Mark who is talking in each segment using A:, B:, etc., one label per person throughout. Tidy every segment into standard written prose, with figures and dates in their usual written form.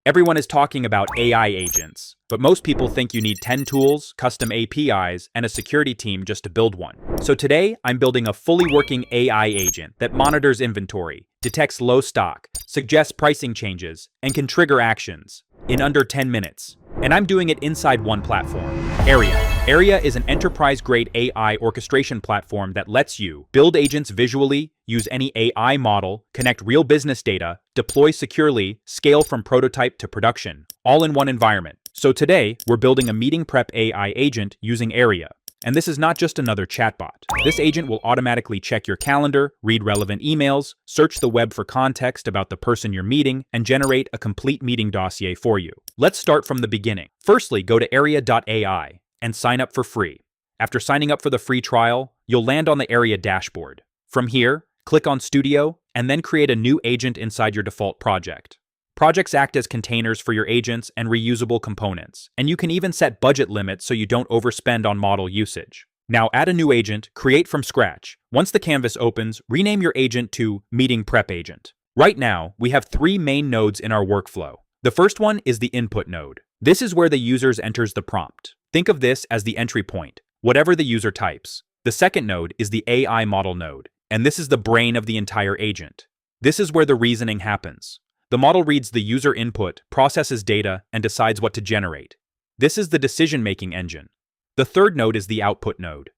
A: Everyone is talking about AI agents, but most people think you need 10 tools, custom APIs, and a security team just to build one. So today, I'm building a fully working AI agent that monitors inventory, detects low stock, suggests pricing changes, and can trigger actions in under 10 minutes. And I'm doing it inside one platform, Airia. Airia is an enterprise-grade AI orchestration platform that lets you build agents visually, use any AI model, connect real business data, deploy securely, scale from prototype to production, all in one environment. So today, we're building a meeting prep AI agent using Airia. And this is not just another chatbot. This agent will automatically check your calendar, read relevant emails, search the web for context about the person you're meeting, and generate a complete meeting dossier for you. Let's start from the beginning. Firstly, go to airia.ai and sign up for free. After signing up for the free trial, you'll land on the Airia dashboard. From here, click on Studio, and then create a new agent inside your default project. Projects act as containers for your agents and reusable components, and you can even set budget limits so you don't overspend on model usage. Now add a new agent, create from scratch. Once the canvas opens, rename your agent to Meeting Prep Agent. Right now, we have 3 main nodes in our workflow. The first one is the input node. This is where the user enters the prompt. Think of this as the entry point, whatever the user types. The second node is the AI model node, and this is the brain of the entire agent. This is where the reasoning happens. The model reads the user input, processes data, and decides what to generate. This is the decision-making engine. The third node is the output node.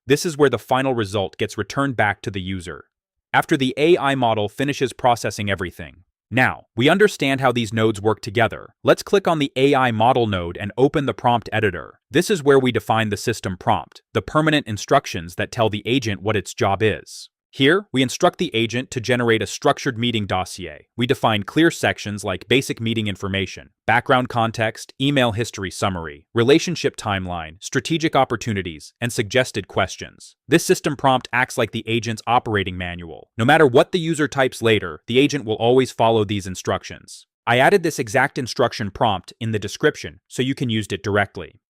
A: This is where the final result gets returned back to the user, after the AI model finishes processing everything. Now, we understand how these nodes work together. Let's click on the AI model node and open the prompt editor. This is where we define the system prompt, the permanent instructions that tell the agent what its job is. Here, we instruct the agent to generate a structured meeting dossier. We define clear sections like basic meeting information, background context, email history summary, relationship timeline, strategic opportunities, and suggested questions. This system prompt acts like the agent's operating manual. No matter what the user types later, the agent will always follow these instructions. I added this exact instruction prompt in the description so you can use it directly.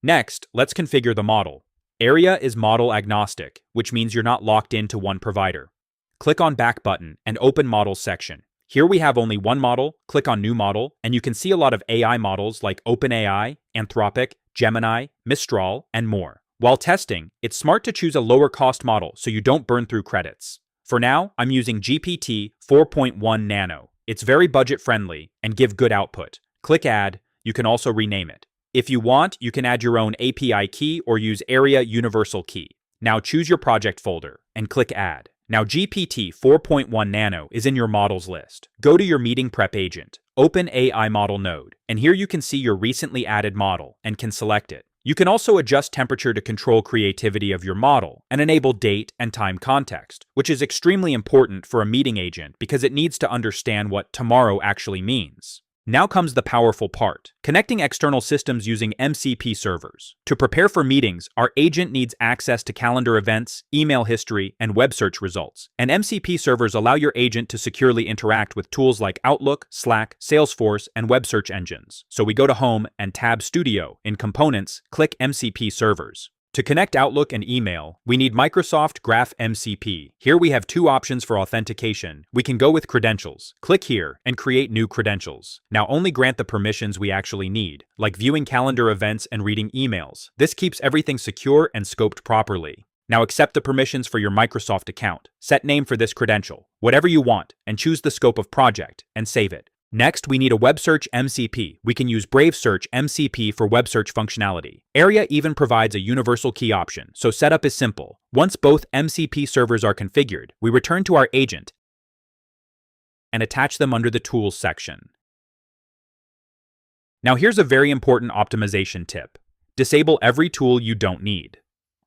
A: Next, let's configure the model. Airia is model agnostic, which means you're not locked into one provider. Click on Back button and open Models section. Here we have only one model, click on New Model, and you can see a lot of AI models like OpenAI, Anthropic, Gemini, Mistral, and more. While testing, it's smart to choose a lower cost model so you don't burn through credits. For now, I'm using GPT 4.1 Nano. It's very budget friendly and give good output. Click Add. You can also rename it. If you want, you can add your own API key or use Airia Universal Key. Now choose your project folder and click Add. Now GPT 4.1 Nano is in your models list. Go to your meeting prep agent, open AI model node, and here you can see your recently added model and can select it. You can also adjust temperature to control creativity of your model and enable date and time context, which is extremely important for a meeting agent because it needs to understand what tomorrow actually means. Now comes the powerful part, connecting external systems using MCP servers. To prepare for meetings, our agent needs access to calendar events, email history, and web search results. And MCP servers allow your agent to securely interact with tools like Outlook, Slack, Salesforce, and web search engines. So we go to Home and tab Studio. In Components, click MCP servers. To connect Outlook and email, we need Microsoft Graph MCP. Here we have 2 options for authentication. We can go with credentials. Click here and create new credentials. Now only grant the permissions we actually need, like viewing calendar events and reading emails. This keeps everything secure and scoped properly. Now accept the permissions for your Microsoft account. Set name for this credential, whatever you want, and choose the scope of project, and save it. Next, we need a web search MCP. We can use Brave Search MCP for web search functionality. Airia even provides a universal key option, so setup is simple. Once both MCP servers are configured, we return to our agent and attach them under the Tools section. Now here's a very important optimization tip. Disable every tool you don't need.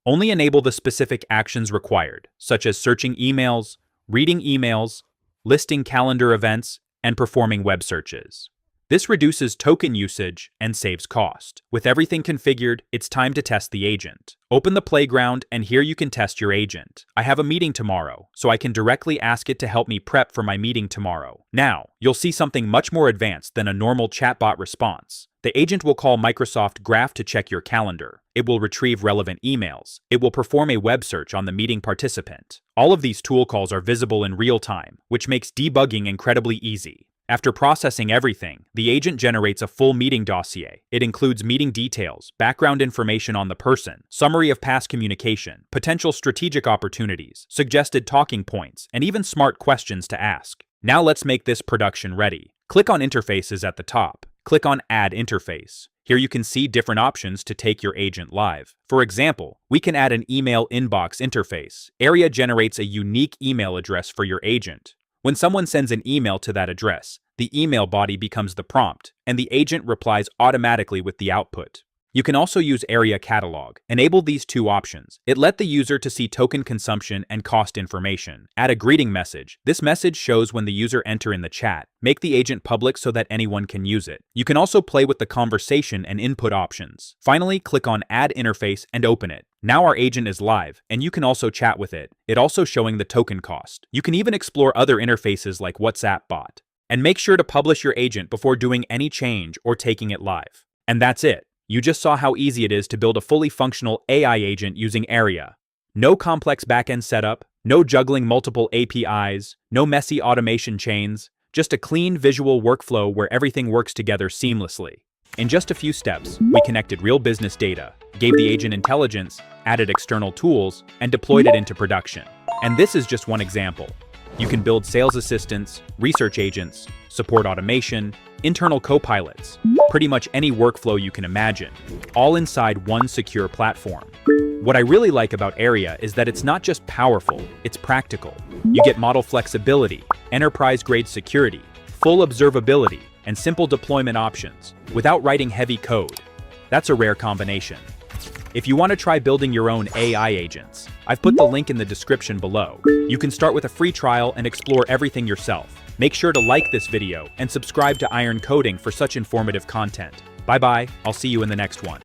A: Only enable the specific actions required, such as searching emails, reading emails, listing calendar events, and performing web searches. This reduces token usage and saves cost. With everything configured, it's time to test the agent. Open the playground, and here you can test your agent. I have a meeting tomorrow, so I can directly ask it to help me prep for my meeting tomorrow. Now, you'll see something much more advanced than a normal chatbot response. The agent will call Microsoft Graph to check your calendar. It will retrieve relevant emails. It will perform a web search on the meeting participant. All of these tool calls are visible in real time, which makes debugging incredibly easy. After processing everything, the agent generates a full meeting dossier. It includes meeting details, background information on the person, summary of past communication, potential strategic opportunities, suggested talking points, and even smart questions to ask. Now let's make this production ready. Click on Interfaces at the top. Click on Add Interface. Here you can see different options to take your agent live. For example, we can add an email inbox interface. Airia generates a unique email address for your agent. When someone sends an email to that address, the email body becomes the prompt, and the agent replies automatically with the output. You can also use Airia Catalog. Enable these two options. It lets the user to see token consumption and cost information. Add a greeting message. This message shows when the user enter in the chat. Make the agent public so that anyone can use it. You can also play with the conversation and input options. Finally, click on Add Interface and open it. Now our agent is live, and you can also chat with it. It also showing the token cost. You can even explore other interfaces like WhatsApp bot. And make sure to publish your agent before doing any change or taking it live. And that's it. You just saw how easy it is to build a fully functional AI agent using Airia. No complex backend setup, no juggling multiple APIs, no messy automation chains, just a clean visual workflow where everything works together seamlessly. In just a few steps, we connected real business data, gave the agent intelligence, added external tools, and deployed it into production. And this is just one example. You can build sales assistants, research agents, support automation, internal co-pilots, pretty much any workflow you can imagine, all inside one secure platform. What I really like about Airia is that it's not just powerful, it's practical. You get model flexibility, enterprise-grade security, full observability, and simple deployment options, without writing heavy code. That's a rare combination. If you want to try building your own AI agents, I've put the link in the description below. You can start with a free trial and explore everything yourself. Make sure to like this video and subscribe to Iron Coding for such informative content. Bye-bye, I'll see you in the next one.